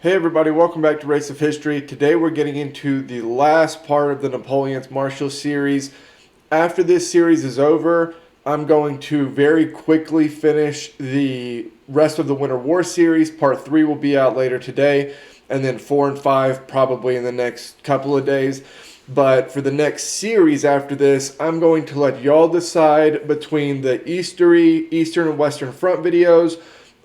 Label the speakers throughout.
Speaker 1: Hey everybody, welcome back to Race of History. Today we're getting into the last part of the Napoleon's Marshals series. After this series is over, I'm going to very quickly finish the rest of the Winter War series. Part 3 will be out later today, and then 4 and 5 probably in the next couple of days. But for the next series after this, I'm going to let y'all decide between the Eastory, Eastern and Western Front videos,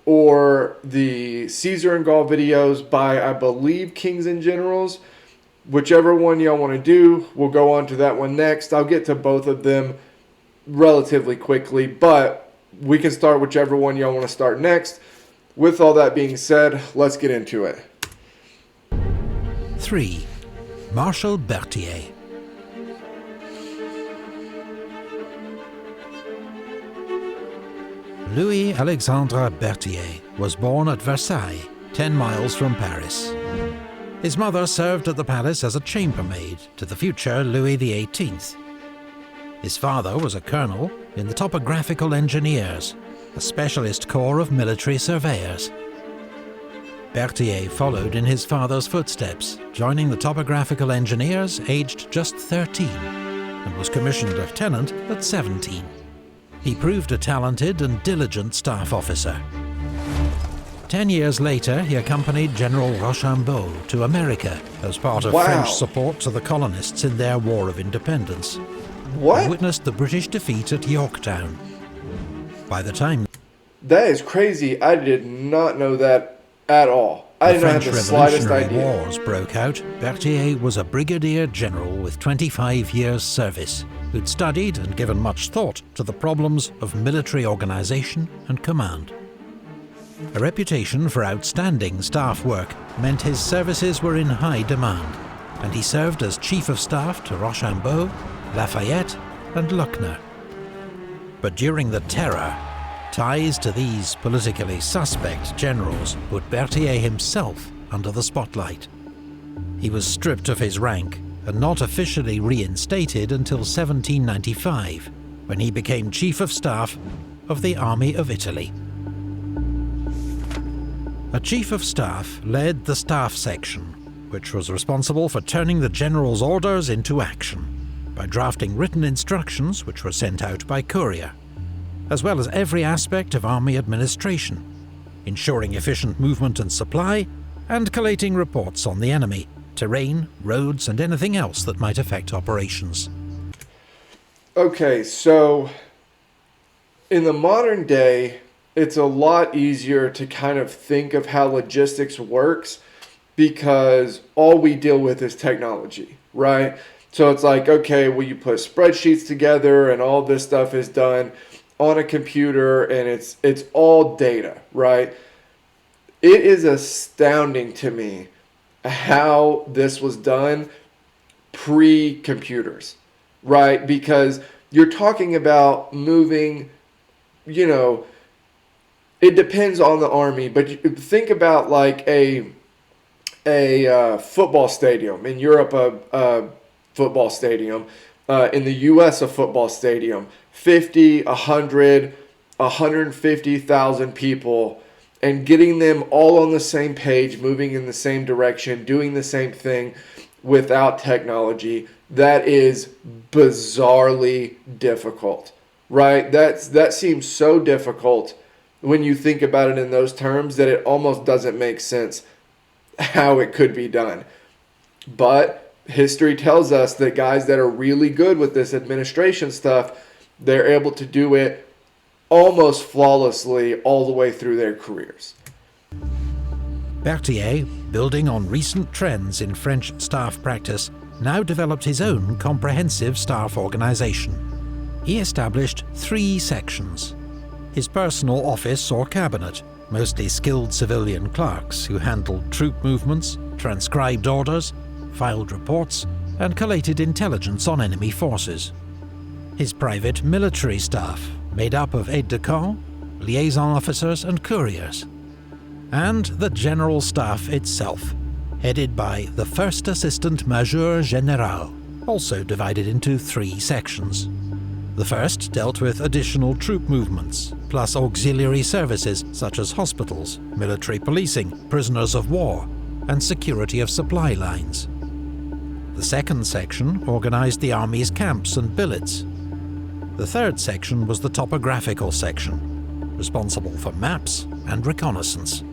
Speaker 1: or the Caesar and Gaul videos by, I believe, Kings and Generals. Whichever one y'all want to do, we'll go on to that one next. I'll get to both of them relatively quickly, but we can start whichever one y'all want to start next. With all that being said, let's get into it.
Speaker 2: 3. Marshal Berthier. Louis-Alexandre Berthier was born at Versailles, 10 miles from Paris. His mother served at the palace as a chambermaid to the future Louis XVIII. His father was a colonel in the Topographical Engineers, a specialist corps of military surveyors. Berthier followed in his father's footsteps, joining the Topographical Engineers aged just 13, and was commissioned lieutenant at 17. He proved a talented and diligent staff officer. 10 years later, he accompanied General Rochambeau to America as part of French support to the colonists in their War of Independence. He witnessed the British defeat at Yorktown. By the time...
Speaker 1: That is crazy. I did not know that at all. I did not have the slightest idea.
Speaker 2: Wars broke out. Berthier was a brigadier general with 25 years' service, who'd studied and given much thought to the problems of military organization and command. A reputation for outstanding staff work meant his services were in high demand, and he served as Chief of Staff to Rochambeau, Lafayette, and Luckner. But during the Terror, ties to these politically suspect generals put Berthier himself under the spotlight. He was stripped of his rank and not officially reinstated until 1795, when he became Chief of Staff of the Army of Italy. A Chief of Staff led the Staff Section, which was responsible for turning the general's orders into action, by drafting written instructions which were sent out by courier, as well as every aspect of army administration, ensuring efficient movement and supply, and collating reports on the enemy, terrain, roads, and anything else that might affect operations.
Speaker 1: Okay, so in the modern day, it's a lot easier to kind of think of how logistics works because all we deal with is technology, right? So it's like, okay, well, you put spreadsheets together and all this stuff is done on a computer and it's all data, right? It is astounding to me how this was done pre-computers, right? Because you're talking about moving, it depends on the army, but you think about like a football stadium. In Europe, a football stadium. In the U.S., a football stadium. 50, 100, 150,000 people, and getting them all on the same page, moving in the same direction, doing the same thing without technology, that is bizarrely difficult, right? That seems so difficult when you think about it in those terms that it almost doesn't make sense how it could be done. But history tells us that guys that are really good with this administration stuff, they're able to do it almost flawlessly all the way through their careers.
Speaker 2: Berthier, building on recent trends in French staff practice, now developed his own comprehensive staff organization. He established 3 sections. His personal office or cabinet, mostly skilled civilian clerks who handled troop movements, transcribed orders, filed reports, and collated intelligence on enemy forces. His private military staff, made up of aides-de-camp, liaison officers and couriers. And the general staff itself, headed by the First Assistant Major General, also divided into 3 sections. The first dealt with additional troop movements, plus auxiliary services such as hospitals, military policing, prisoners of war, and security of supply lines. The second section organised the army's camps and billets. The third section was the topographical section, responsible for maps and reconnaissance.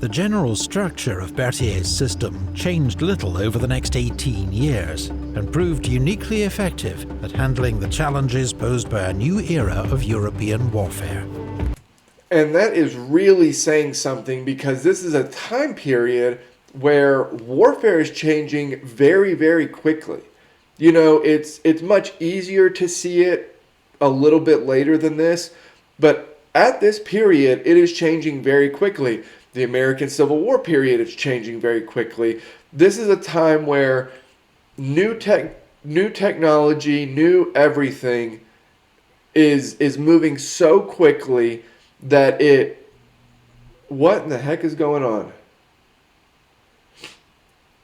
Speaker 2: The general structure of Berthier's system changed little over the next 18 years and proved uniquely effective at handling the challenges posed by a new era of European warfare.
Speaker 1: And that is really saying something, because this is a time period where warfare is changing very, very quickly. You know, it's much easier to see it a little bit later than this, but at this period, it is changing very quickly. The American Civil War period is changing very quickly. This is a time where new technology, new everything is moving so quickly that what in the heck is going on?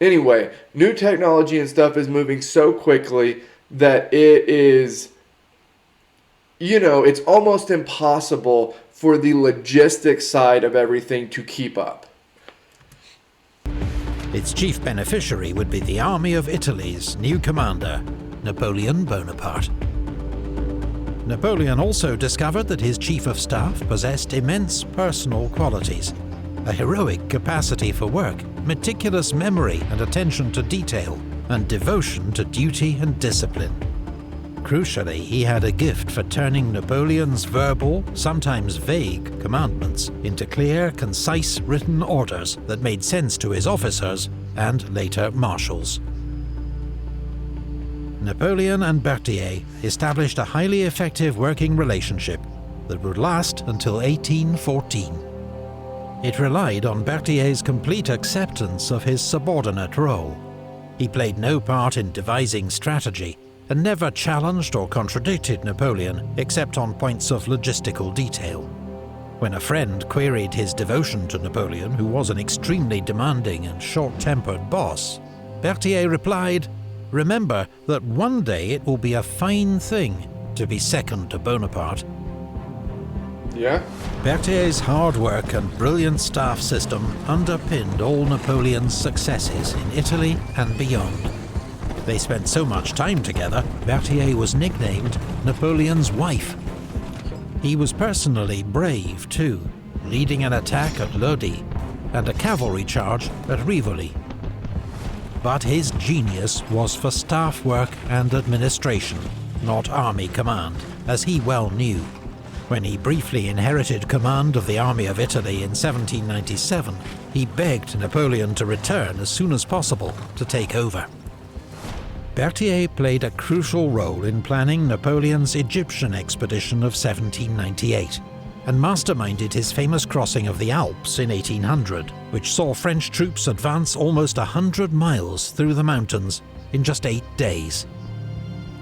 Speaker 1: Anyway, new technology and stuff is moving so quickly that it is, it's almost impossible for the logistics side of everything to keep up.
Speaker 2: Its chief beneficiary would be the Army of Italy's new commander, Napoleon Bonaparte. Napoleon also discovered that his chief of staff possessed immense personal qualities, a heroic capacity for work, meticulous memory and attention to detail, and devotion to duty and discipline. Crucially, he had a gift for turning Napoleon's verbal, sometimes vague, commandments into clear, concise written orders that made sense to his officers and later marshals. Napoleon and Berthier established a highly effective working relationship that would last until 1814. It relied on Berthier's complete acceptance of his subordinate role. He played no part in devising strategy and never challenged or contradicted Napoleon except on points of logistical detail. When a friend queried his devotion to Napoleon, who was an extremely demanding and short-tempered boss, Berthier replied, "Remember that one day it will be a fine thing to be second to Bonaparte."
Speaker 1: Yeah?
Speaker 2: Berthier's hard work and brilliant staff system underpinned all Napoleon's successes in Italy and beyond. They spent so much time together, Berthier was nicknamed Napoleon's wife. He was personally brave too, leading an attack at Lodi and a cavalry charge at Rivoli. But his genius was for staff work and administration, not army command, as he well knew. When he briefly inherited command of the Army of Italy in 1797, he begged Napoleon to return as soon as possible to take over. Berthier played a crucial role in planning Napoleon's Egyptian expedition of 1798, and masterminded his famous crossing of the Alps in 1800, which saw French troops advance almost 100 miles through the mountains in just 8 days.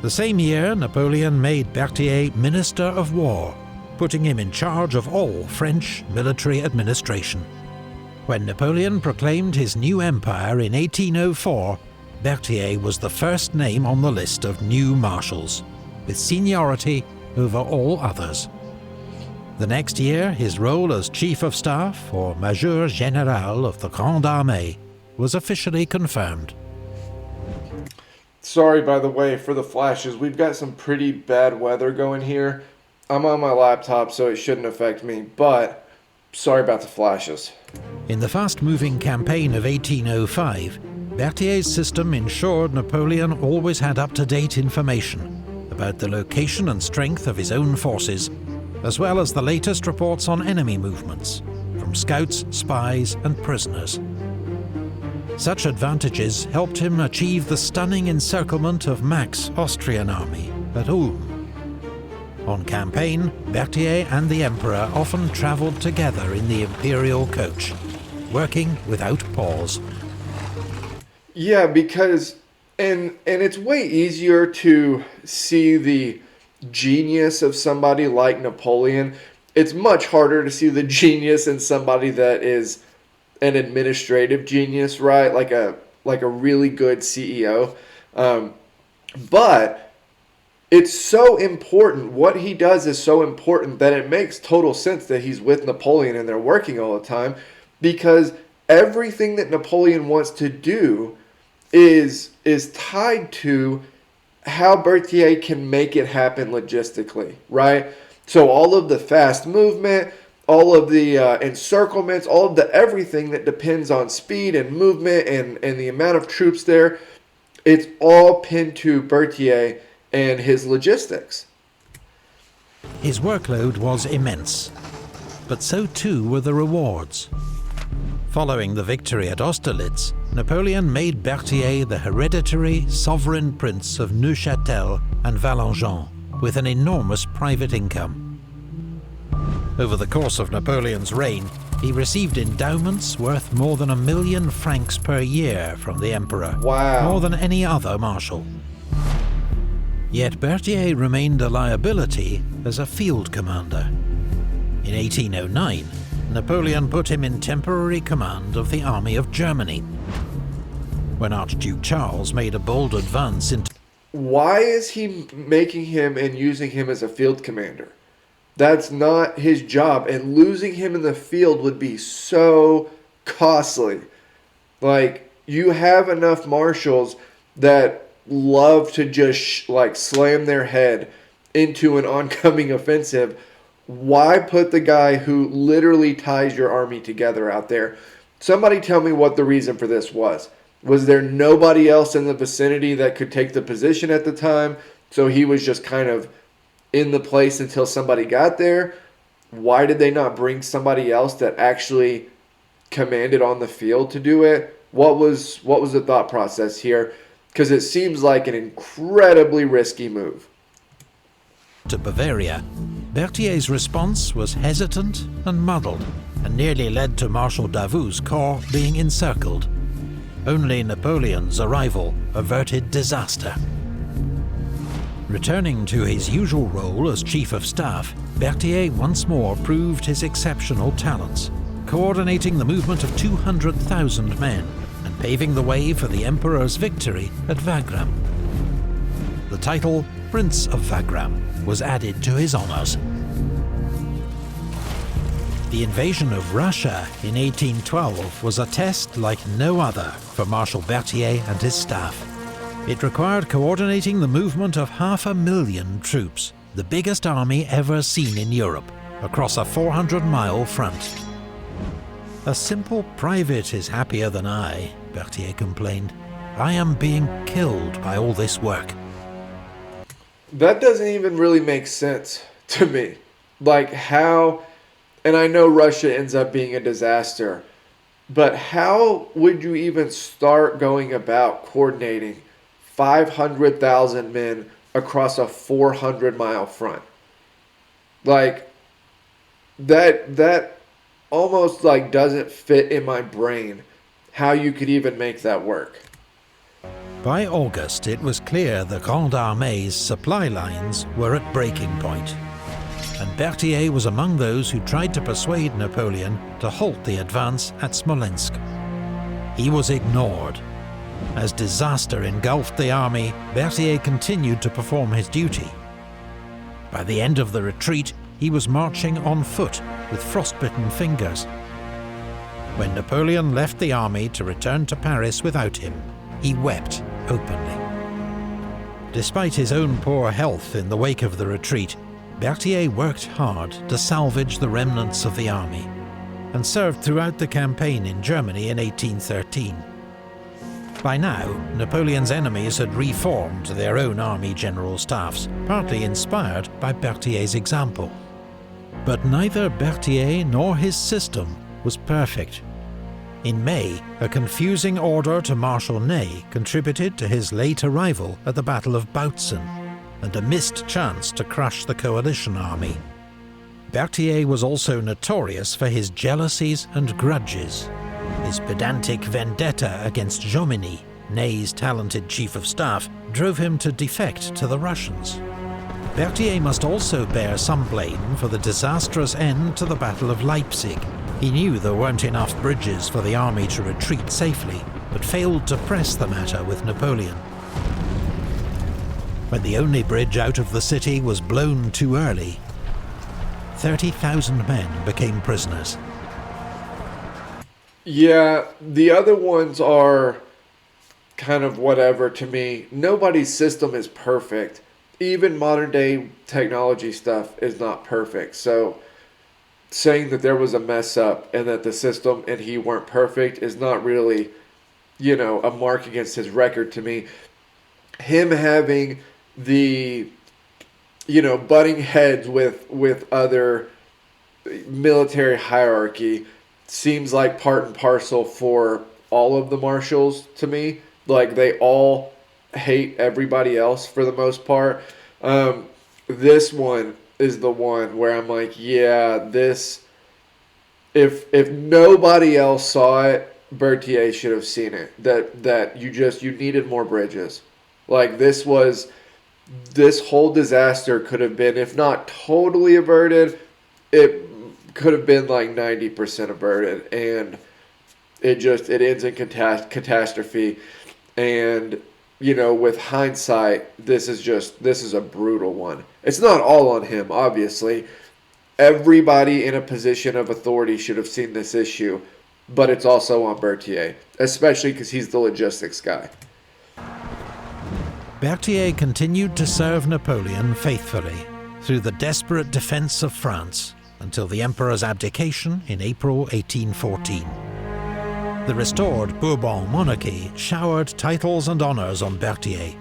Speaker 2: The same year, Napoleon made Berthier Minister of War, putting him in charge of all French military administration. When Napoleon proclaimed his new empire in 1804, Berthier was the first name on the list of new marshals, with seniority over all others. The next year, his role as Chief of Staff, or Major Général of the Grande Armée, was officially confirmed.
Speaker 1: Sorry, by the way, for the flashes. We've got some pretty bad weather going here. I'm on my laptop, so it shouldn't affect me, but sorry about the flashes.
Speaker 2: In the fast-moving campaign of 1805, Berthier's system ensured Napoleon always had up-to-date information about the location and strength of his own forces, as well as the latest reports on enemy movements, from scouts, spies, and prisoners. Such advantages helped him achieve the stunning encirclement of Mack's Austrian army at Ulm. On campaign, Berthier and the Emperor often travelled together in the Imperial coach, working without pause.
Speaker 1: Yeah, because, and it's way easier to see the genius of somebody like Napoleon. It's much harder to see the genius in somebody that is an administrative genius, right? Like a really good CEO. But it's so important. What he does is so important that it makes total sense that he's with Napoleon and they're working all the time, because everything that Napoleon wants to do is tied to how Berthier can make it happen logistically, right? So all of the fast movement, all of the encirclements, all of the everything that depends on speed and movement and the amount of troops there, it's all pinned to Berthier and his logistics.
Speaker 2: His workload was immense, but so too were the rewards. Following the victory at Austerlitz, Napoleon made Berthier the hereditary sovereign prince of Neuchâtel and Valengian, with an enormous private income. Over the course of Napoleon's reign, he received endowments worth more than 1 million francs per year from the emperor,
Speaker 1: Wow.
Speaker 2: more than any other marshal. Yet Berthier remained a liability as a field commander. In 1809, Napoleon put him in temporary command of the army of Germany. When Archduke Charles made a bold advance into...
Speaker 1: Why is he making him and using him as a field commander? That's not his job, and losing him in the field would be so costly. Like, you have enough marshals that love to just like slam their head into an oncoming offensive. Why put the guy who literally ties your army together out there? Somebody tell me what the reason for this was. Was there nobody else in the vicinity that could take the position at the time? So he was just kind of in the place until somebody got there? Why did they not bring somebody else that actually commanded on the field to do it? What was the thought process here? Because it seems like an incredibly risky move.
Speaker 2: To Bavaria, Berthier's response was hesitant and muddled, and nearly led to Marshal Davout's corps being encircled. Only Napoleon's arrival averted disaster. Returning to his usual role as Chief of Staff, Berthier once more proved his exceptional talents, coordinating the movement of 200,000 men and paving the way for the Emperor's victory at Wagram. The title Prince of Wagram was added to his honours. The invasion of Russia in 1812 was a test like no other for Marshal Berthier and his staff. It required coordinating the movement of 500,000 troops, the biggest army ever seen in Europe, across a 400-mile front. "A simple private is happier than I," Berthier complained. "I am being killed by all this work."
Speaker 1: That doesn't even really make sense to me. Like how, and I know Russia ends up being a disaster, but how would you even start going about coordinating 500,000 men across a 400-mile front? Like, that almost like doesn't fit in my brain how you could even make that work.
Speaker 2: By August, it was clear the Grande Armée's supply lines were at breaking point, and Berthier was among those who tried to persuade Napoleon to halt the advance at Smolensk. He was ignored. As disaster engulfed the army, Berthier continued to perform his duty. By the end of the retreat, he was marching on foot with frostbitten fingers. When Napoleon left the army to return to Paris without him, he wept openly. Despite his own poor health in the wake of the retreat, Berthier worked hard to salvage the remnants of the army, and served throughout the campaign in Germany in 1813. By now, Napoleon's enemies had reformed their own army general staffs, partly inspired by Berthier's example. But neither Berthier nor his system was perfect. In May, a confusing order to Marshal Ney contributed to his late arrival at the Battle of Bautzen, and a missed chance to crush the coalition army. Berthier was also notorious for his jealousies and grudges. His pedantic vendetta against Jomini, Ney's talented chief of staff, drove him to defect to the Russians. Berthier must also bear some blame for the disastrous end to the Battle of Leipzig. He knew there weren't enough bridges for the army to retreat safely, but failed to press the matter with Napoleon. When the only bridge out of the city was blown too early, 30,000 men became prisoners.
Speaker 1: Yeah, the other ones are kind of whatever to me. Nobody's system is perfect. Even modern day technology stuff is not perfect. So saying that there was a mess up and that the system and he weren't perfect is not really, a mark against his record to me. Him having the, butting heads with other military hierarchy seems like part and parcel for all of the marshals to me. Like they all hate everybody else for the most part. This one is the one where I'm like, yeah, this. If nobody else saw it, Berthier should have seen it. That you needed more bridges. Like this whole disaster could have been, if not totally averted, it could have been like 90% averted, and it ends in catastrophe. And with hindsight, this is a brutal one. It's not all on him, obviously. Everybody in a position of authority should have seen this issue, but it's also on Berthier, especially because he's the logistics guy.
Speaker 2: Berthier continued to serve Napoleon faithfully through the desperate defence of France until the Emperor's abdication in April 1814. The restored Bourbon monarchy showered titles and honours on Berthier.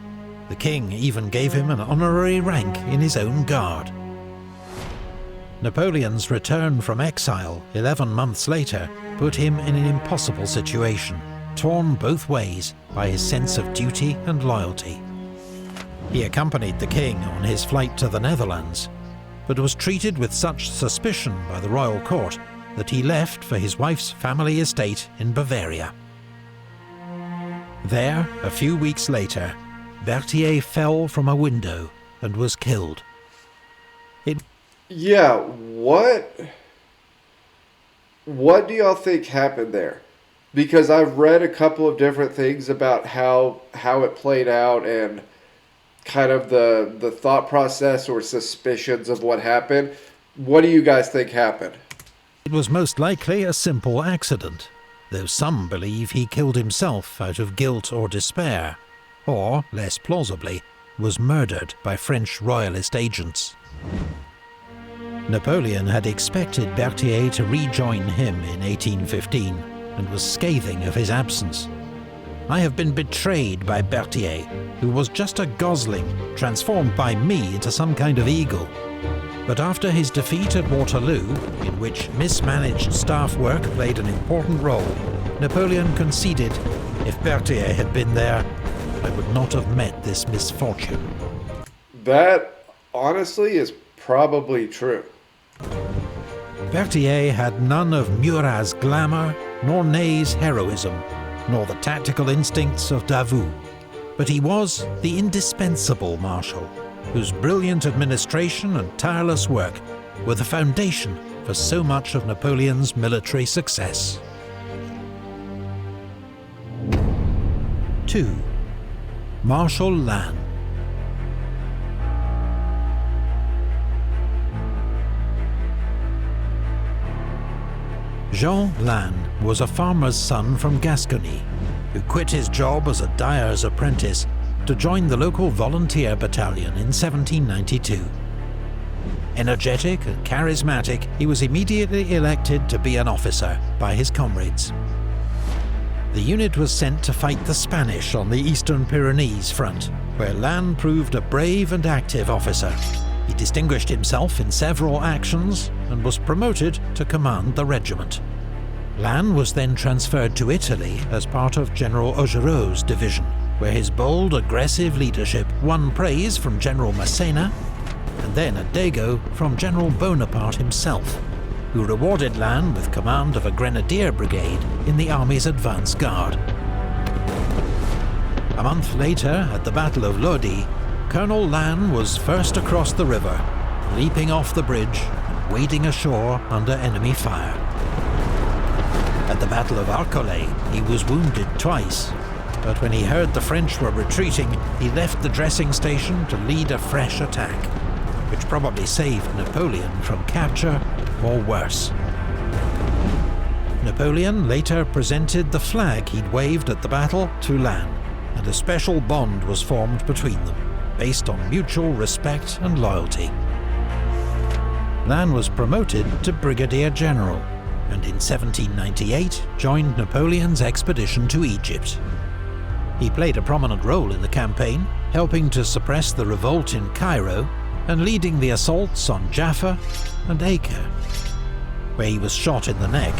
Speaker 2: The king even gave him an honorary rank in his own guard. Napoleon's return from exile 11 months later put him in an impossible situation, torn both ways by his sense of duty and loyalty. He accompanied the king on his flight to the Netherlands, but was treated with such suspicion by the royal court that he left for his wife's family estate in Bavaria. There, a few weeks later, Berthier fell from a window and was killed.
Speaker 1: Yeah, what do y'all think happened there? Because I've read a couple of different things about how it played out and kind of the thought process or suspicions of what happened. What do you guys think happened?
Speaker 2: It was most likely a simple accident, though some believe he killed himself out of guilt or despair, or, less plausibly, was murdered by French royalist agents. Napoleon had expected Berthier to rejoin him in 1815 and was scathing of his absence. "I have been betrayed by Berthier, who was just a gosling transformed by me into some kind of eagle." But after his defeat at Waterloo, in which mismanaged staff work played an important role, Napoleon conceded, "If Berthier had been there, I would not have met this misfortune."
Speaker 1: That, honestly, is probably true.
Speaker 2: Berthier had none of Murat's glamour, nor Ney's heroism, nor the tactical instincts of Davout, but he was the indispensable marshal, whose brilliant administration and tireless work were the foundation for so much of Napoleon's military success. 2. Marshal Lannes. Jean Lannes was a farmer's son from Gascony, who quit his job as a dyer's apprentice to join the local volunteer battalion in 1792. Energetic and charismatic, he was immediately elected to be an officer by his comrades. The unit was sent to fight the Spanish on the Eastern Pyrenees front, where Lannes proved a brave and active officer. He distinguished himself in several actions and was promoted to command the regiment. Lannes was then transferred to Italy as part of General Augereau's division, where his bold, aggressive leadership won praise from General Massena, and then a dago from General Bonaparte himself, who rewarded Lannes with command of a grenadier brigade in the army's advance guard. A month later, at the Battle of Lodi, Colonel Lannes was first across the river, leaping off the bridge and wading ashore under enemy fire. At the Battle of Arcolay, he was wounded twice, but when he heard the French were retreating, he left the dressing station to lead a fresh attack, which probably saved Napoleon from capture or worse. Napoleon later presented the flag he'd waved at the battle to Lannes, and a special bond was formed between them, based on mutual respect and loyalty. Lannes was promoted to Brigadier General, and in 1798 joined Napoleon's expedition to Egypt. He played a prominent role in the campaign, helping to suppress the revolt in Cairo and leading the assaults on Jaffa and Acre, where he was shot in the neck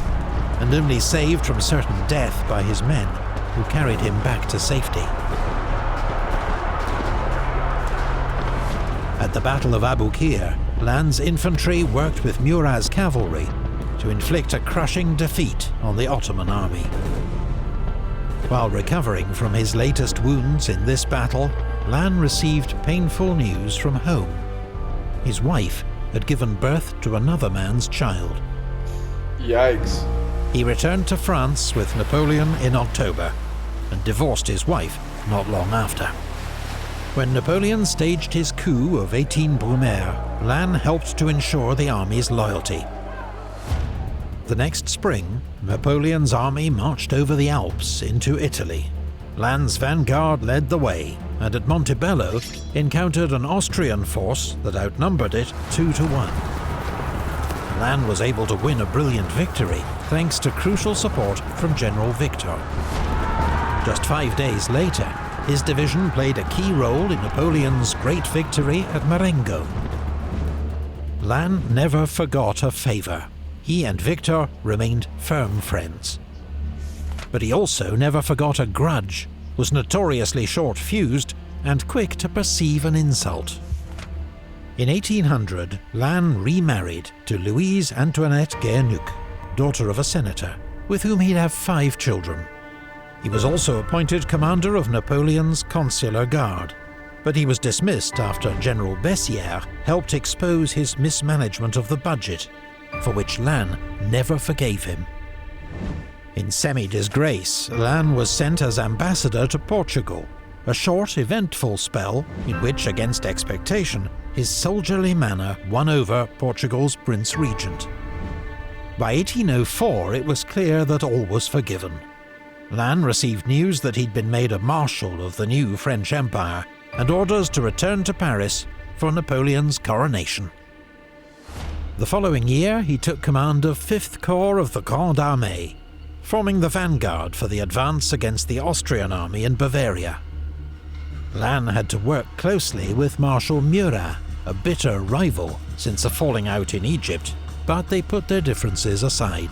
Speaker 2: and only saved from certain death by his men, who carried him back to safety. At the Battle of Abu Qir, Lannes' infantry worked with Murat's cavalry to inflict a crushing defeat on the Ottoman army. While recovering from his latest wounds in this battle, Lannes received painful news from home. His wife had given birth to another man's child.
Speaker 1: Yikes.
Speaker 2: He returned to France with Napoleon in October, and divorced his wife not long after. When Napoleon staged his coup of 18 Brumaire, Lannes helped to ensure the army's loyalty. The next spring, Napoleon's army marched over the Alps into Italy. Lannes' vanguard led the way, and at Montebello encountered an Austrian force that outnumbered it 2-1. Lannes was able to win a brilliant victory thanks to crucial support from General Victor. Just 5 days later, his division played a key role in Napoleon's great victory at Marengo. Lannes never forgot a favour. He and Victor remained firm friends. But he also never forgot a grudge, was notoriously short-fused, and quick to perceive an insult. In 1800, Lannes remarried to Louise Antoinette Guernuc, daughter of a senator, with whom he'd have 5 children. He was also appointed commander of Napoleon's consular guard, but he was dismissed after General Bessières helped expose his mismanagement of the budget, for which Lannes never forgave him. In semi-disgrace, Lannes was sent as ambassador to Portugal, a short, eventful spell in which, against expectation, his soldierly manner won over Portugal's Prince Regent. By 1804, it was clear that all was forgiven. Lannes received news that he'd been made a Marshal of the new French Empire, and orders to return to Paris for Napoleon's coronation. The following year, he took command of 5th Corps of the Grande Armée, forming the vanguard for the advance against the Austrian army in Bavaria. Lannes had to work closely with Marshal Murat, a bitter rival since a falling out in Egypt, but they put their differences aside.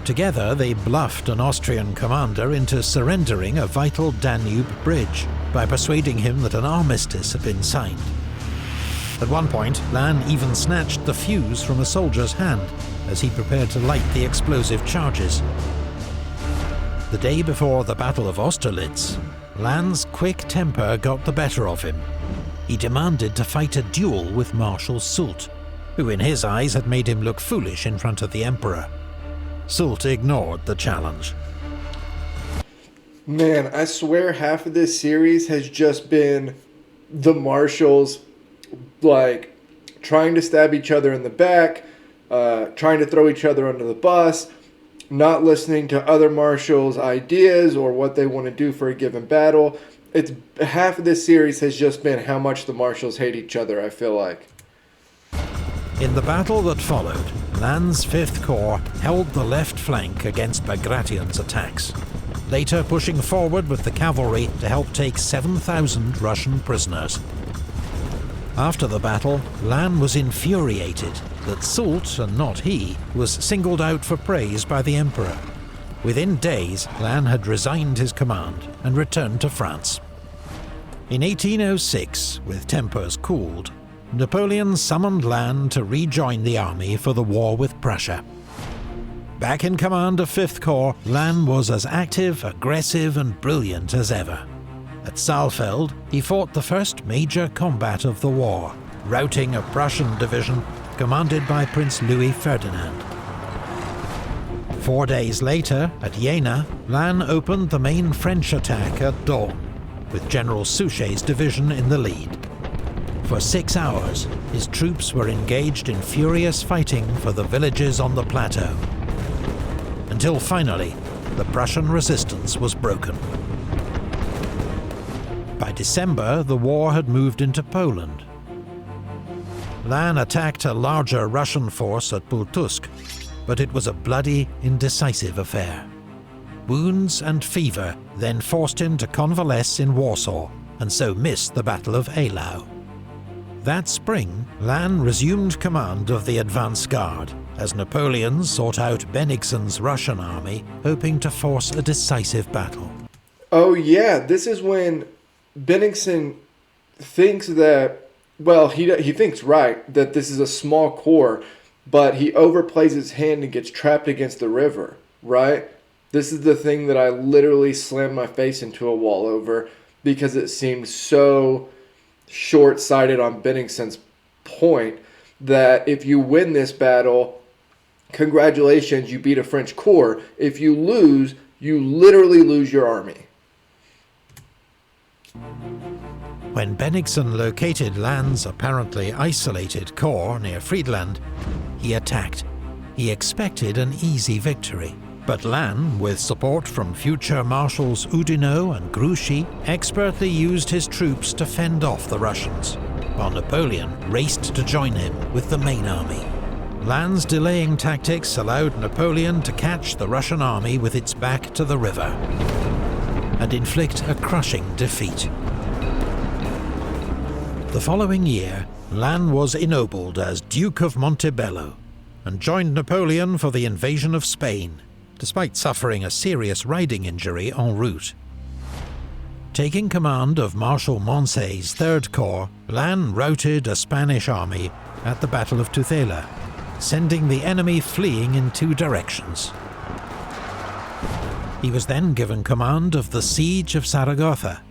Speaker 2: Together, they bluffed an Austrian commander into surrendering a vital Danube bridge by persuading him that an armistice had been signed. At one point, Lannes even snatched the fuse from a soldier's hand as he prepared to light the explosive charges. The day before the Battle of Austerlitz, Lannes' quick temper got the better of him. He demanded to fight a duel with Marshal Soult, who in his eyes had made him look foolish in front of the Emperor. Soult ignored the challenge.
Speaker 1: Man, I swear half of this series has just been the Marshals, like, trying to stab each other in the back, trying to throw each other under the bus, not listening to other Marshals' ideas or what they want to do for a given battle. It's half of this series has just been how much the Marshals hate each other, I feel like.
Speaker 2: In the battle that followed, Lannes' 5th Corps held the left flank against Bagration's attacks, later pushing forward with the cavalry to help take 7,000 Russian prisoners. After the battle, Lannes was infuriated that Soult, and not he, was singled out for praise by the Emperor. Within days, Lannes had resigned his command and returned to France. In 1806, with tempers cooled, Napoleon summoned Lannes to rejoin the army for the war with Prussia. Back in command of 5th Corps, Lannes was as active, aggressive and brilliant as ever. At Saalfeld, he fought the first major combat of the war, routing a Prussian division commanded by Prince Louis Ferdinand. 4 days later, at Jena, Lannes opened the main French attack at dawn, with General Suchet's division in the lead. For 6 hours, his troops were engaged in furious fighting for the villages on the plateau. until finally the Prussian resistance was broken. By December, the war had moved into Poland. Lannes attacked a larger Russian force at Pt.6, but it was a bloody, indecisive affair. Wounds and fever then forced him to convalesce in Warsaw, and so miss the Battle of Eylau. That spring, Lannes resumed command of the advance guard, as Napoleon sought out Bennigsen's Russian army, hoping to force a decisive battle.
Speaker 1: Oh yeah, this is when Bennigsen thinks that, well, he thinks right, that this is a small corps, but he overplays his hand and gets trapped against the river, right? This is the thing that I literally slammed my face into a wall over, because it seemed so short-sighted on Bennigsen's point that if you win this battle, congratulations, you beat a French corps. If you lose, you literally lose your army.
Speaker 2: When Bennigsen located Lannes' apparently isolated corps near Friedland, he attacked. He expected an easy victory. But Lannes, with support from future Marshals Oudinot and Grouchy, expertly used his troops to fend off the Russians, while Napoleon raced to join him with the main army. Lannes' delaying tactics allowed Napoleon to catch the Russian army with its back to the river and inflict a crushing defeat. The following year, Lannes was ennobled as Duke of Montebello and joined Napoleon for the invasion of Spain, despite suffering a serious riding injury en route. Taking command of Marshal Moncey's Third Corps, Lannes routed a Spanish army at the Battle of Tudela, sending the enemy fleeing in two directions. He was then given command of the Siege of Zaragoza.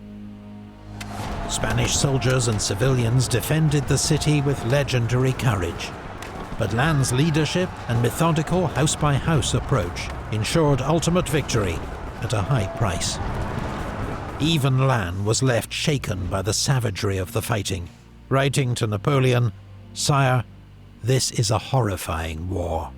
Speaker 2: Spanish soldiers and civilians defended the city with legendary courage, but Lannes' leadership and methodical house-by-house approach ensured ultimate victory at a high price. Even Lannes was left shaken by the savagery of the fighting, writing to Napoleon, "Sire, this is a horrifying war."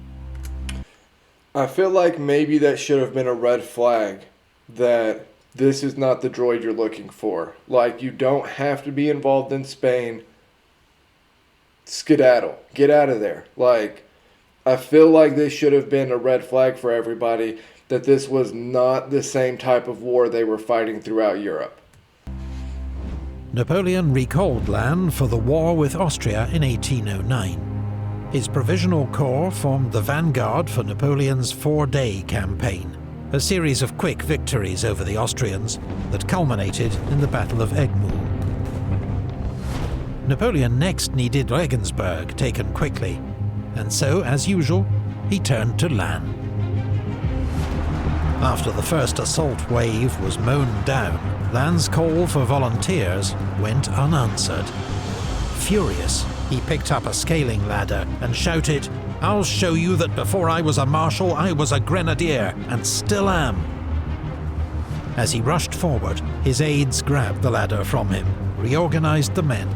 Speaker 1: I feel like maybe that should have been a red flag, that this is not the droid you're looking for. Like, you don't have to be involved in Spain. Skedaddle. Get out of there. Like, I feel like this should have been a red flag for everybody, that this was not the same type of war they were fighting throughout Europe.
Speaker 2: Napoleon recalled Lannes for the war with Austria in 1809. His Provisional Corps formed the vanguard for Napoleon's four-day campaign, a series of quick victories over the Austrians that culminated in the Battle of Egmont. Napoleon next needed Regensburg taken quickly, and so, as usual, he turned to Lannes. After the first assault wave was mown down, Lannes' call for volunteers went unanswered. Furious, he picked up a scaling ladder and shouted, "I'll show you that before I was a marshal, I was a grenadier, and still am." As he rushed forward, his aides grabbed the ladder from him, reorganized the men,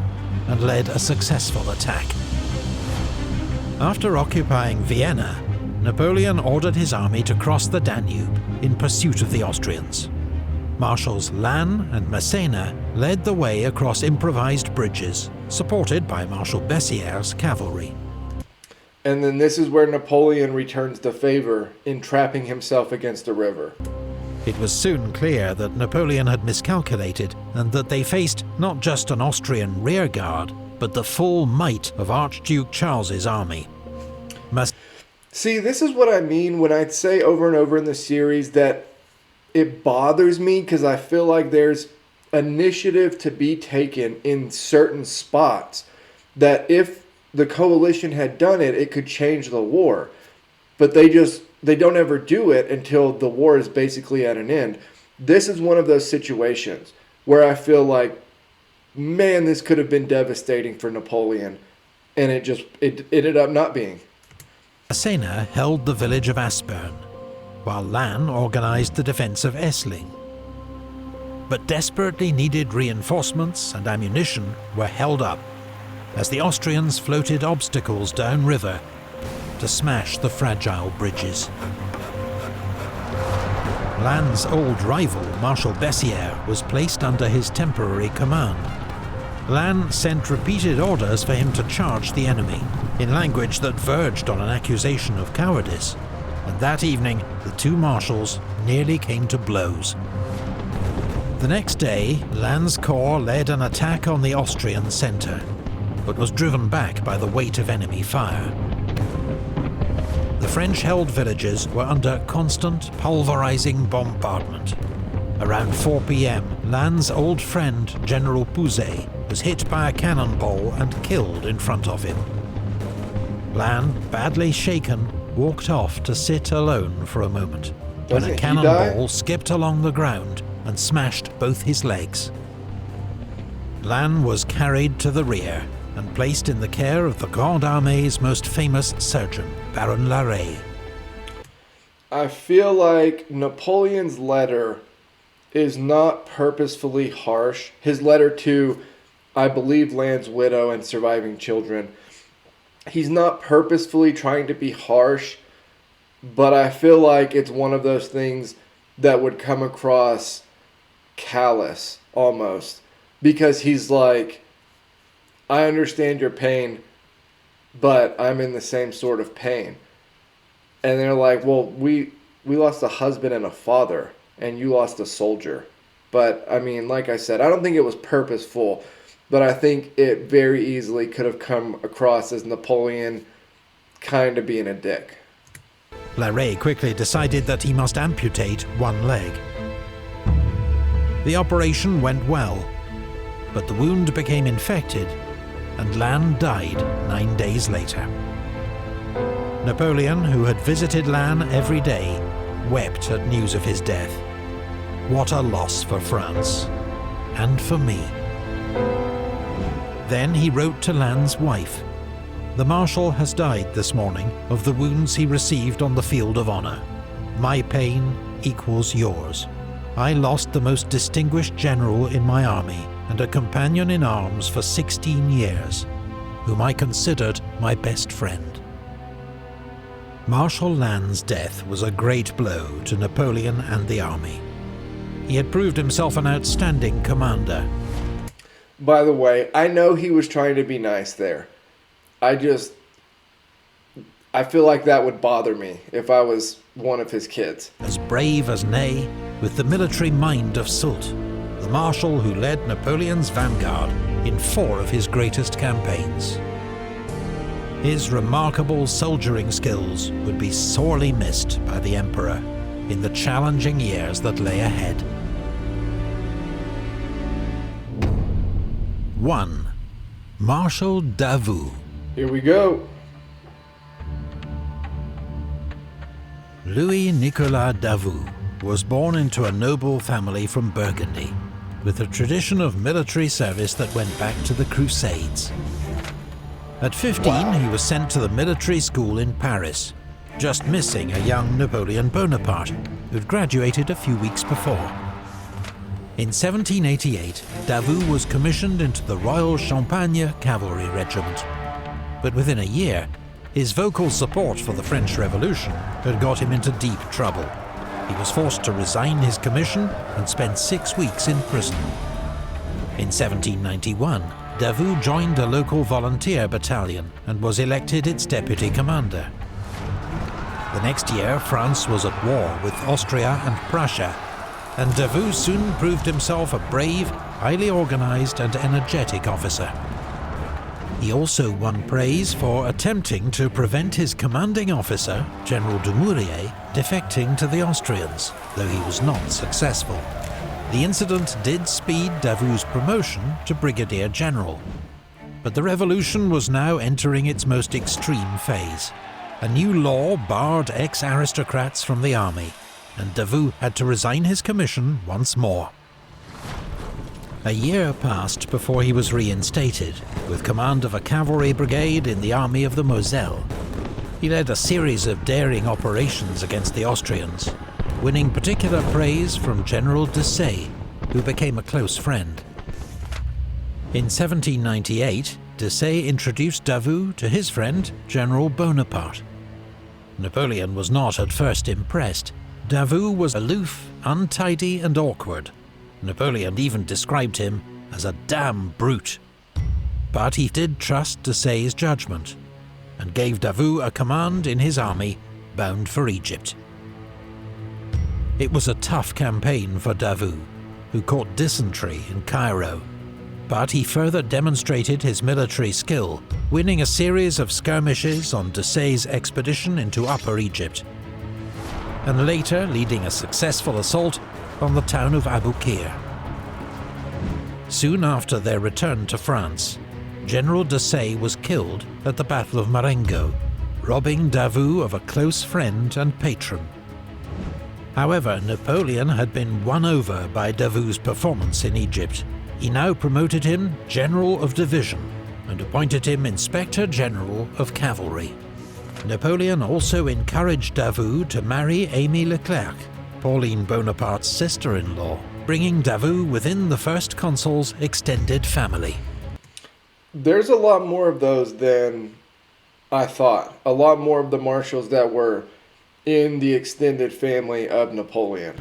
Speaker 2: and led a successful attack. After occupying Vienna, Napoleon ordered his army to cross the Danube in pursuit of the Austrians. Marshals Lannes and Massena led the way across improvised bridges, supported by Marshal Bessieres' cavalry.
Speaker 1: And then this is where Napoleon returns the favor, entrapping himself against the river.
Speaker 2: It was soon clear that Napoleon had miscalculated, and that they faced not just an Austrian rearguard, but the full might of Archduke Charles's army.
Speaker 1: See, this is what I mean when I say over and over in the series that it bothers me, because I feel like there's initiative to be taken in certain spots that if the coalition had done it, it could change the war. But they don't ever do it until the war is basically at an end. This is one of those situations where I feel like, man, this could have been devastating for Napoleon, and it ended up not being.
Speaker 2: Massena held the village of Aspern, while Lannes organized the defense of Essling. But desperately needed reinforcements and ammunition were held up, as the Austrians floated obstacles downriver to smash the fragile bridges. Lannes' old rival, Marshal Bessières, was placed under his temporary command. Lannes sent repeated orders for him to charge the enemy, in language that verged on an accusation of cowardice, and that evening the two marshals nearly came to blows. The next day, Lannes' corps led an attack on the Austrian centre, but was driven back by the weight of enemy fire. The French-held villages were under constant, pulverizing bombardment. Around 4 p.m, Lannes' old friend, General Pouzet, was hit by a cannonball and killed in front of him. Lannes, badly shaken, walked off to sit alone for a moment, when a cannonball skipped along the ground and smashed both his legs. Lannes was carried to the rear and placed in the care of the Grande Armée's most famous surgeon, Baron Larrey.
Speaker 1: I feel like Napoleon's letter is not purposefully harsh. His letter to, I believe, Lannes' widow and surviving children, he's not purposefully trying to be harsh, but I feel like it's one of those things that would come across callous, almost. Because he's like, I understand your pain, but I'm in the same sort of pain. And they're like, well, we lost a husband and a father, and you lost a soldier. But, I mean, like I said, I don't think it was purposeful, but I think it very easily could have come across as Napoleon kind of being a dick.
Speaker 2: Larrey quickly decided that he must amputate one leg. The operation went well, but the wound became infected, and Lannes died 9 days later. Napoleon, who had visited Lannes every day, wept at news of his death. What a loss for France, and for me. Then he wrote to Lannes' wife, "The Marshal has died this morning of the wounds he received on the field of honour. My pain equals yours. I lost the most distinguished general in my army and a companion in arms for 16 years, whom I considered my best friend." Marshal Lannes' death was a great blow to Napoleon and the army. He had proved himself an outstanding commander.
Speaker 1: By the way, I know he was trying to be nice there. I feel like that would bother me if I was one of his kids.
Speaker 2: As brave as Ney, with the military mind of Soult, the marshal who led Napoleon's vanguard in 4 of his greatest campaigns. His remarkable soldiering skills would be sorely missed by the Emperor in the challenging years that lay ahead. 1. Marshal Davout.
Speaker 1: Here we go.
Speaker 2: Louis-Nicolas Davout was born into a noble family from Burgundy, with a tradition of military service that went back to the Crusades. At 15, he was sent to the military school in Paris, just missing a young Napoleon Bonaparte, who'd graduated a few weeks before. In 1788, Davout was commissioned into the Royal Champagne Cavalry Regiment, but within a year, his vocal support for the French Revolution had got him into deep trouble. He was forced to resign his commission and spent 6 weeks in prison. In 1791, Davout joined a local volunteer battalion and was elected its deputy commander. The next year, France was at war with Austria and Prussia, and Davout soon proved himself a brave, highly organized and energetic officer. He also won praise for attempting to prevent his commanding officer, General Dumouriez, defecting to the Austrians, though he was not successful. The incident did speed Davout's promotion to brigadier general. But the revolution was now entering its most extreme phase. A new law barred ex-aristocrats from the army, and Davout had to resign his commission once more. A year passed before he was reinstated, with command of a cavalry brigade in the army of the Moselle. He led a series of daring operations against the Austrians, winning particular praise from General Desaix, who became a close friend. In 1798, Desaix introduced Davout to his friend, General Bonaparte. Napoleon was not at first impressed, Davout was aloof, untidy and awkward. Napoleon even described him as a damn brute. But he did trust Desaix's judgment, and gave Davout a command in his army bound for Egypt. It was a tough campaign for Davout, who caught dysentery in Cairo, but he further demonstrated his military skill, winning a series of skirmishes on Desaix's expedition into Upper Egypt, and later leading a successful assault on the town of Abu Qir. Soon after their return to France, General Desaix was killed at the Battle of Marengo, robbing Davout of a close friend and patron. However, Napoleon had been won over by Davout's performance in Egypt. He now promoted him General of Division and appointed him Inspector General of Cavalry. Napoleon also encouraged Davout to marry Amy Leclerc, Pauline Bonaparte's sister-in-law, bringing Davout within the first consul's extended family.
Speaker 1: There's a lot more of those than I thought. A lot more of the marshals that were in the extended family of Napoleon.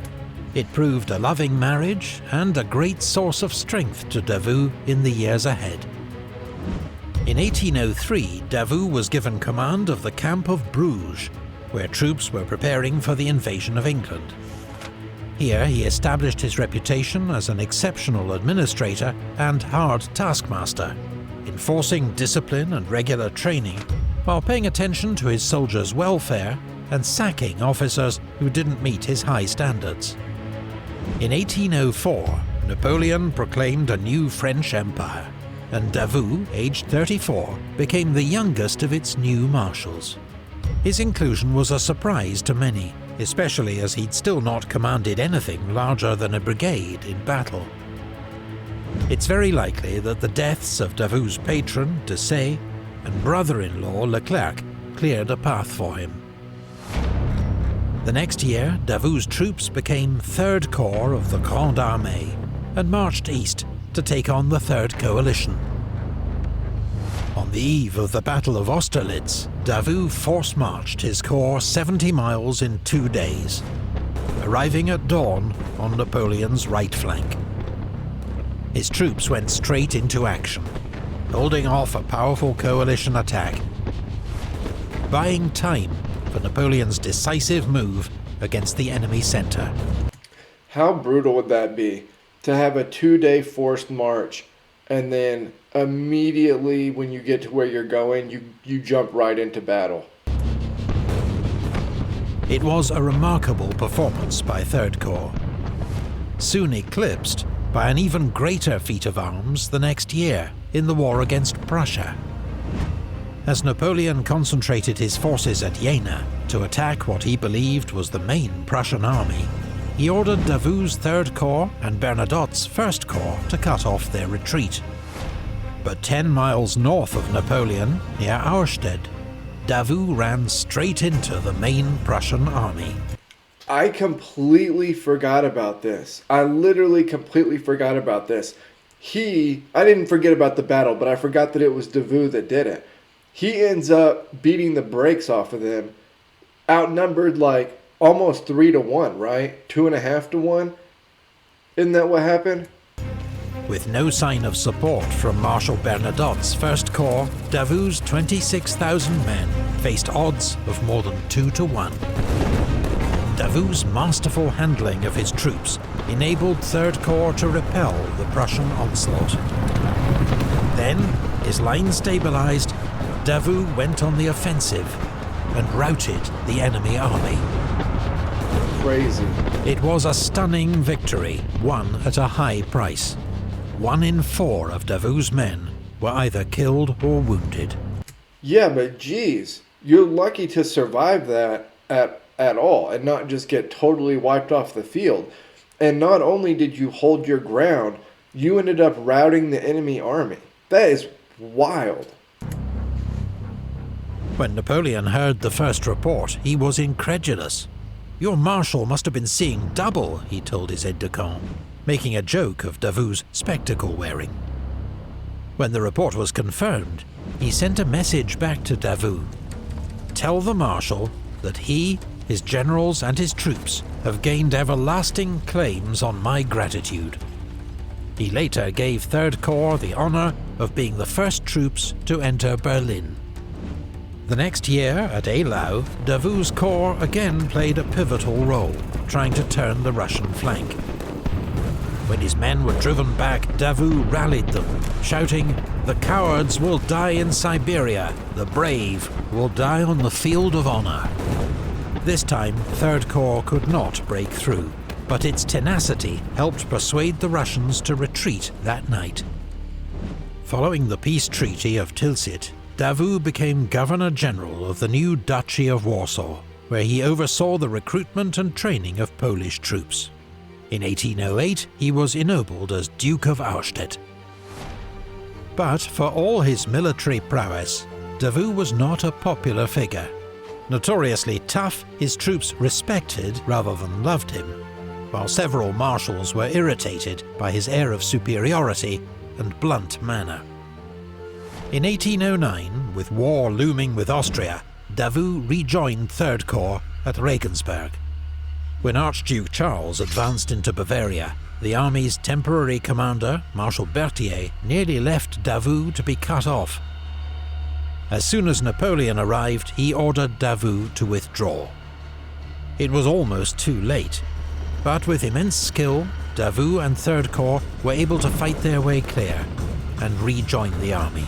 Speaker 2: It proved a loving marriage and a great source of strength to Davout in the years ahead. In 1803, Davout was given command of the camp of Bruges, where troops were preparing for the invasion of England. Here he established his reputation as an exceptional administrator and hard taskmaster, enforcing discipline and regular training, while paying attention to his soldiers' welfare and sacking officers who didn't meet his high standards. In 1804, Napoleon proclaimed a new French empire, and Davout, aged 34, became the youngest of its new marshals. His inclusion was a surprise to many, especially as he'd still not commanded anything larger than a brigade in battle. It's very likely that the deaths of Davout's patron, Desaix, and brother-in-law, Leclerc, cleared a path for him. The next year, Davout's troops became 3rd Corps of the Grande Armée and marched east to take on the Third Coalition. On the eve of the Battle of Austerlitz, Davout force-marched his corps 70 miles in 2 days, arriving at dawn on Napoleon's right flank. His troops went straight into action, holding off a powerful coalition attack, buying time for Napoleon's decisive move against the enemy centre.
Speaker 1: How brutal would that be, to have a 2-day forced march, and then immediately when you get to where you're going, you jump right into battle?
Speaker 2: It was a remarkable performance by 3rd Corps, soon eclipsed by an even greater feat of arms the next year in the war against Prussia. As Napoleon concentrated his forces at Jena to attack what he believed was the main Prussian army, he ordered Davout's 3rd Corps and Bernadotte's 1st Corps to cut off their retreat. But 10 miles north of Napoleon, near Auerstedt, Davout ran straight into the main Prussian army.
Speaker 1: I completely forgot about this. I literally completely forgot about this. I didn't forget about the battle, but I forgot that it was Davout that did it. He ends up beating the brakes off of them, outnumbered like almost 3-1, right? 2.5-1. Isn't that what happened?
Speaker 2: With no sign of support from Marshal Bernadotte's 1st Corps, Davout's 26,000 men faced odds of more than 2-1. Davout's masterful handling of his troops enabled 3rd Corps to repel the Prussian onslaught. Then, his line stabilised, Davout went on the offensive and routed the enemy army.
Speaker 1: Crazy.
Speaker 2: It was a stunning victory, won at a high price. 1 in 4 of Davout's men were either killed or wounded.
Speaker 1: Yeah, but geez, you're lucky to survive that at all and not just get totally wiped off the field. And not only did you hold your ground, you ended up routing the enemy army. That is wild.
Speaker 2: When Napoleon heard the first report, he was incredulous. "Your marshal must have been seeing double," he told his aide-de-camp, making a joke of Davout's spectacle wearing. When the report was confirmed, he sent a message back to Davout. "Tell the marshal that he, his generals and his troops have gained everlasting claims on my gratitude." He later gave 3rd Corps the honour of being the first troops to enter Berlin. The next year, at Eylau, Davout's corps again played a pivotal role, trying to turn the Russian flank. When his men were driven back, Davout rallied them, shouting, "The cowards will die in Siberia, the brave will die on the field of honour." This time, 3rd Corps could not break through, but its tenacity helped persuade the Russians to retreat that night. Following the peace treaty of Tilsit, Davout became Governor-General of the new Duchy of Warsaw, where he oversaw the recruitment and training of Polish troops. In 1808, he was ennobled as Duke of Auerstedt. But for all his military prowess, Davout was not a popular figure. Notoriously tough, his troops respected rather than loved him, while several marshals were irritated by his air of superiority and blunt manner. In 1809, with war looming with Austria, Davout rejoined 3rd Corps at Regensburg. When Archduke Charles advanced into Bavaria, the army's temporary commander, Marshal Berthier, nearly left Davout to be cut off. As soon as Napoleon arrived, he ordered Davout to withdraw. It was almost too late, but with immense skill, Davout and 3rd Corps were able to fight their way clear and rejoin the army.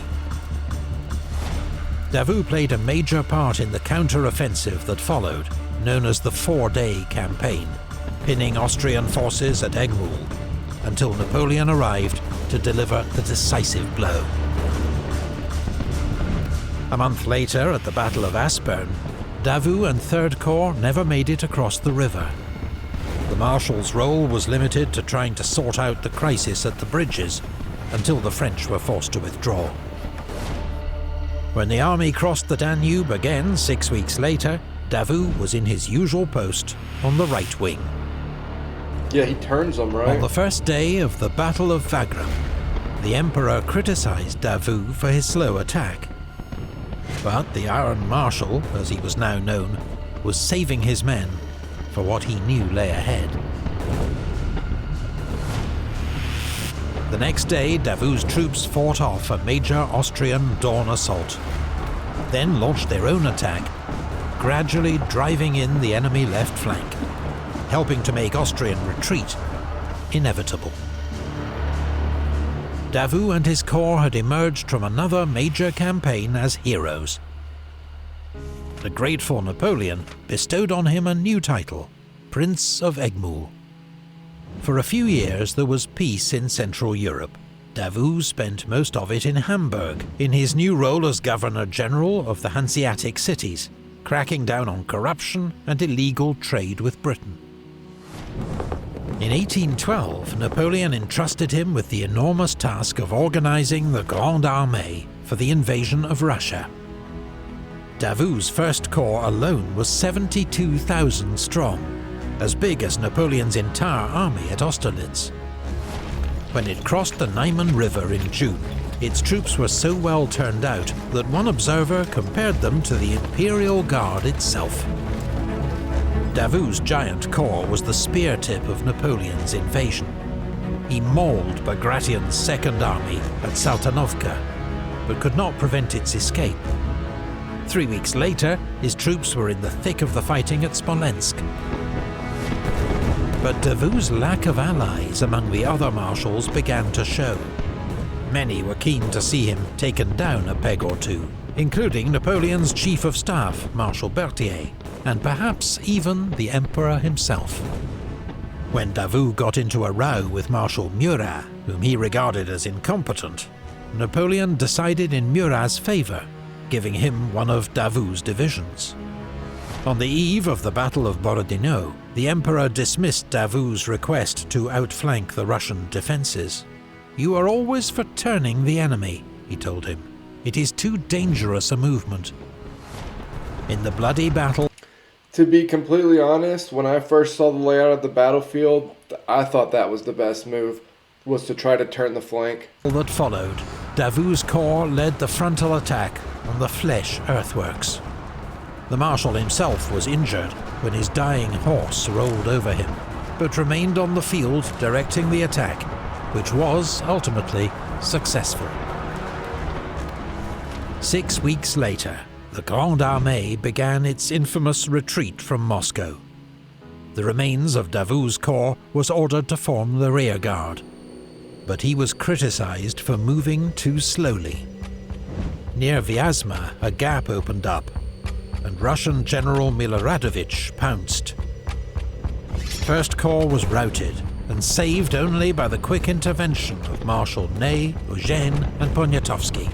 Speaker 2: Davout played a major part in the counter-offensive that followed, known as the 4-Day Campaign, pinning Austrian forces at Egmul, until Napoleon arrived to deliver the decisive blow. A month later, at the Battle of Aspern, Davout and 3rd Corps never made it across the river. The Marshals' role was limited to trying to sort out the crisis at the bridges, until the French were forced to withdraw. When the army crossed the Danube again 6 weeks later, Davout was in his usual post on the right wing.
Speaker 1: Yeah, he turns them, right?
Speaker 2: On the first day of the Battle of Wagram, the Emperor criticized Davout for his slow attack. But the Iron Marshal, as he was now known, was saving his men for what he knew lay ahead. The next day, Davout's troops fought off a major Austrian dawn assault, then launched their own attack, gradually driving in the enemy left flank, helping to make Austrian retreat inevitable. Davout and his corps had emerged from another major campaign as heroes. The grateful Napoleon bestowed on him a new title, Prince of Egmul. For a few years there was peace in Central Europe. Davout spent most of it in Hamburg, in his new role as Governor-General of the Hanseatic cities, cracking down on corruption and illegal trade with Britain. In 1812, Napoleon entrusted him with the enormous task of organizing the Grande Armée for the invasion of Russia. Davout's 1st Corps alone was 72,000 strong, as big as Napoleon's entire army at Austerlitz. When it crossed the Niemen River in June, its troops were so well turned out that one observer compared them to the Imperial Guard itself. Davout's giant corps was the spear tip of Napoleon's invasion. He mauled Bagration's 2nd Army at Saltanovka, but could not prevent its escape. 3 weeks later, his troops were in the thick of the fighting at Smolensk. But Davout's lack of allies among the other marshals began to show. Many were keen to see him taken down a peg or two, including Napoleon's Chief of Staff, Marshal Berthier, and perhaps even the Emperor himself. When Davout got into a row with Marshal Murat, whom he regarded as incompetent, Napoleon decided in Murat's favour, giving him one of Davout's divisions. On the eve of the Battle of Borodino, the Emperor dismissed Davout's request to outflank the Russian defences. "You are always for turning the enemy," he told him. "It is too dangerous a movement." In the bloody battle...
Speaker 1: To be completely honest, when I first saw the layout of the battlefield, I thought that was the best move, was to try to turn the flank.
Speaker 2: ...that followed, Davout's corps led the frontal attack on the Flèche earthworks. The Marshal himself was injured when his dying horse rolled over him, but remained on the field directing the attack, which was ultimately successful. 6 weeks later, the Grande Armée began its infamous retreat from Moscow. The remains of Davout's corps was ordered to form the rearguard, but he was criticized for moving too slowly. Near Vyazma, a gap opened up, and Russian General Miloradovich pounced. First Corps was routed and saved only by the quick intervention of Marshal Ney, Eugène and Poniatowski.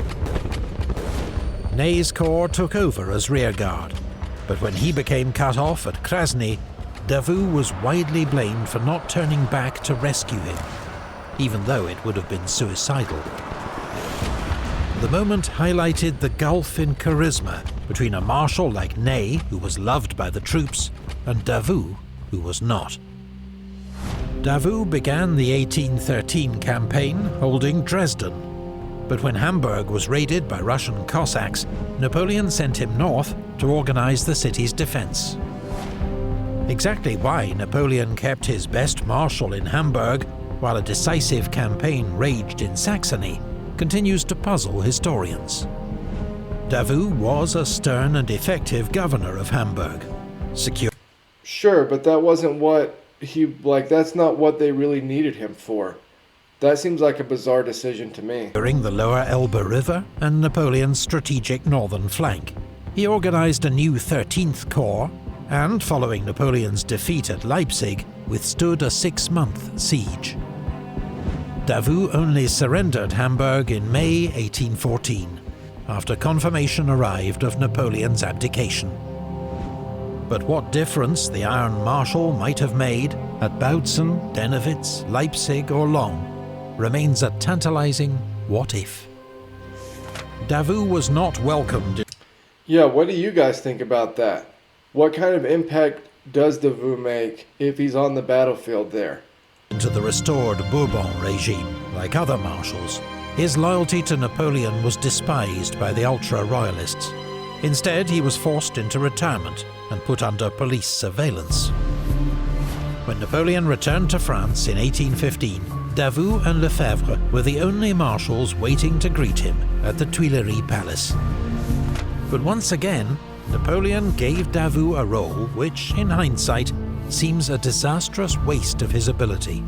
Speaker 2: Ney's corps took over as rearguard, but when he became cut off at Krasny, Davout was widely blamed for not turning back to rescue him, even though it would have been suicidal. The moment highlighted the gulf in charisma between a marshal like Ney, who was loved by the troops, and Davout, who was not. Davout began the 1813 campaign holding Dresden, but when Hamburg was raided by Russian Cossacks, Napoleon sent him north to organize the city's defense. Exactly why Napoleon kept his best marshal in Hamburg while a decisive campaign raged in Saxony continues to puzzle historians. Davout was a stern and effective governor of Hamburg.
Speaker 1: Sure, but that wasn't what that's not what they really needed him for. That seems like a bizarre decision to me.
Speaker 2: During the lower Elbe River and Napoleon's strategic northern flank, he organized a new 13th Corps, and following Napoleon's defeat at Leipzig, withstood a 6-month siege. Davout only surrendered Hamburg in May 1814, after confirmation arrived of Napoleon's abdication. But what difference the Iron Marshal might have made at Bautzen, Dennewitz, Leipzig or Long remains a tantalizing what if. Davout was not welcomed.
Speaker 1: Yeah, what do you guys think about that? What kind of impact does Davout make if he's on the battlefield there?
Speaker 2: Into the restored Bourbon regime, like other marshals, his loyalty to Napoleon was despised by the ultra-royalists. Instead, he was forced into retirement and put under police surveillance. When Napoleon returned to France in 1815, Davout and Lefebvre were the only marshals waiting to greet him at the Tuileries Palace. But once again, Napoleon gave Davout a role which, in hindsight, seems a disastrous waste of his ability.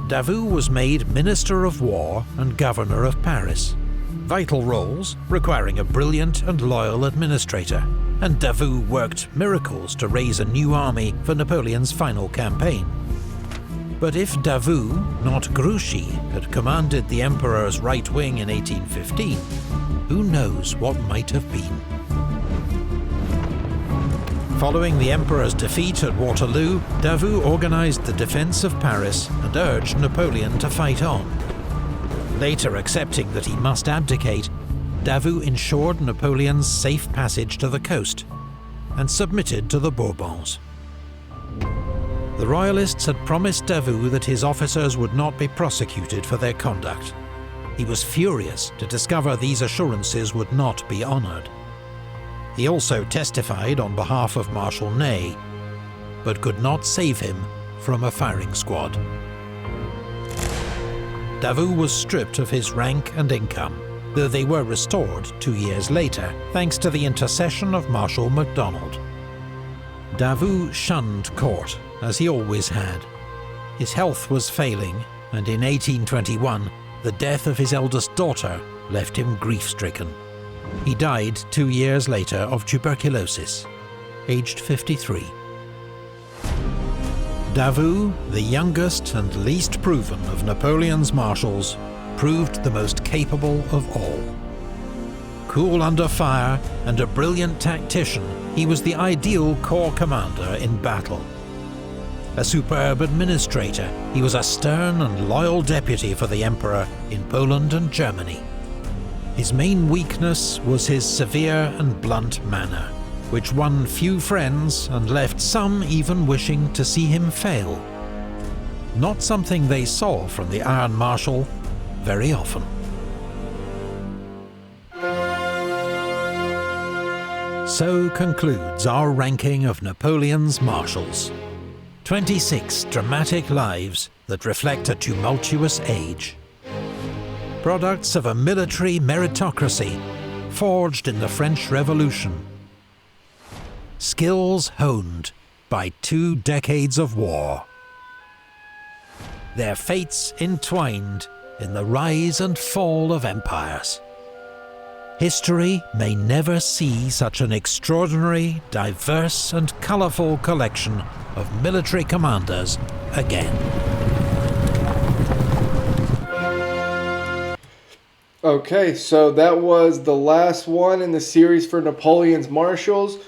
Speaker 2: Davout was made Minister of War and Governor of Paris, vital roles requiring a brilliant and loyal administrator, and Davout worked miracles to raise a new army for Napoleon's final campaign. But if Davout, not Grouchy, had commanded the Emperor's right wing in 1815, who knows what might have been. Following the Emperor's defeat at Waterloo, Davout organized the defense of Paris and urged Napoleon to fight on. Later accepting that he must abdicate, Davout ensured Napoleon's safe passage to the coast and submitted to the Bourbons. The Royalists had promised Davout that his officers would not be prosecuted for their conduct. He was furious to discover these assurances would not be honored. He also testified on behalf of Marshal Ney, but could not save him from a firing squad. Davout was stripped of his rank and income, though they were restored 2 years later, thanks to the intercession of Marshal MacDonald. Davout shunned court, as he always had. His health was failing, and in 1821, the death of his eldest daughter left him grief-stricken. He died 2 years later of tuberculosis, aged 53. Davout, the youngest and least proven of Napoleon's marshals, proved the most capable of all. Cool under fire and a brilliant tactician, he was the ideal corps commander in battle. A superb administrator, he was a stern and loyal deputy for the Emperor in Poland and Germany. His main weakness was his severe and blunt manner, which won few friends and left some even wishing to see him fail. Not something they saw from the Iron Marshal very often. So concludes our ranking of Napoleon's marshals. 26 dramatic lives that reflect a tumultuous age. Products of a military meritocracy forged in the French Revolution. Skills honed by 2 decades of war. Their fates entwined in the rise and fall of empires. History may never see such an extraordinary, diverse and colourful collection of military commanders again.
Speaker 1: Okay, so that was the last one in the series for Napoleon's marshals.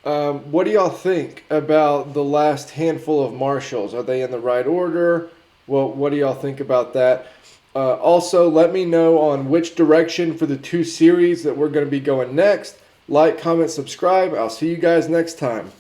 Speaker 1: What do y'all think about the last handful of marshals? Are they in the right order? Well, what do y'all think about that? Also, let me know on which direction for the 2 series that we're going to be going next. Like, comment, subscribe. I'll see you guys next time.